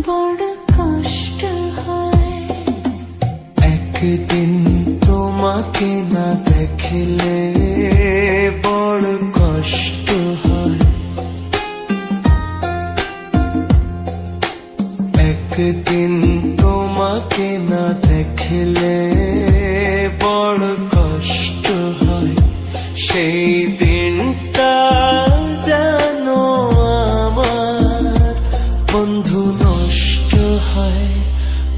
বড় কষ্ট হয়। একদিন তোমাকে না দেখলে বড় কষ্ট হয়। একদিন তোমাকে না দেখলে বড় কষ্ট হয়। সেই দিনটা জানো আমার বন্ধু নষ্ট হয়,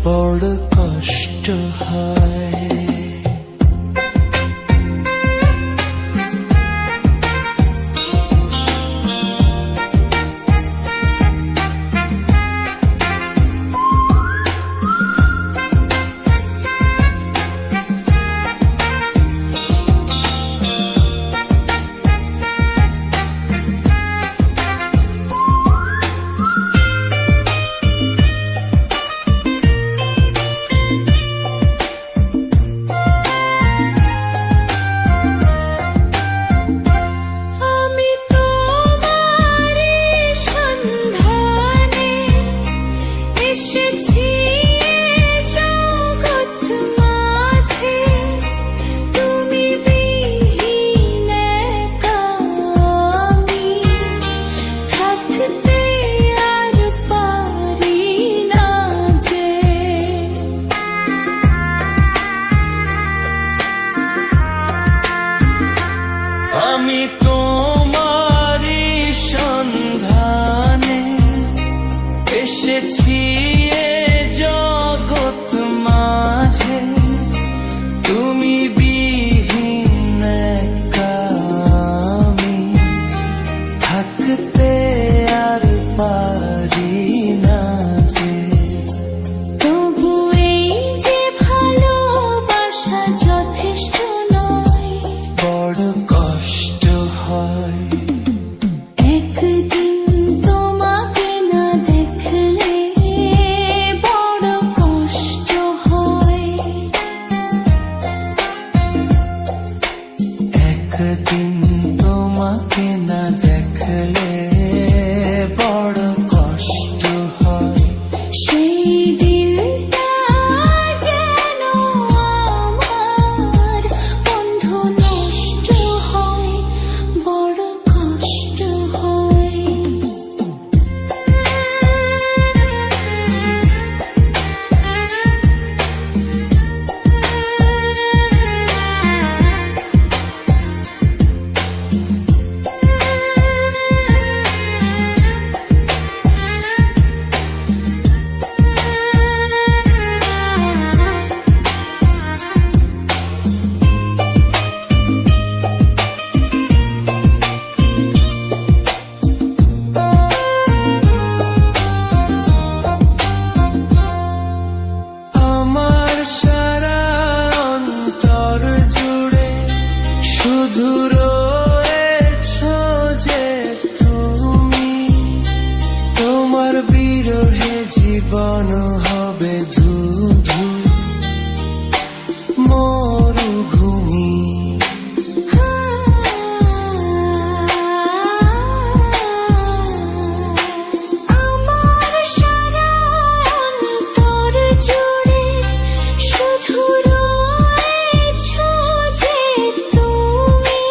বড় কষ্ট হয়। আমি তোমারই সন্ধানে এসেছি এ জগৎ মাঝে, তুমি বিহীন একা আমি থাকতে আর পারি না যে। তবু এই যে ভালোবাসা যথেষ্ট নয়, বড় কষ্ট হয়। একদিন তোমাকে না দেখলে বড় কষ্ট হয়। একদিন তোমাকে না দেখলে বড় কষ্ট হয়। সেই দিনটা যেন আমার বন্ধু নষ্ট হয়, বড় কষ্ট হয়। আমার সারা অন্তর জুড়ে শুধু রয়েছো যে তুমি। তোমার বিরহে জীবন হবে ধুধু মরুভূমি। আমার সারা অন্তর জুড়ে শুধু রয়েছো যে তুমি।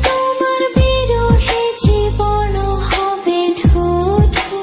তোমার বিরহে জীবন হবে ধুধু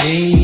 এই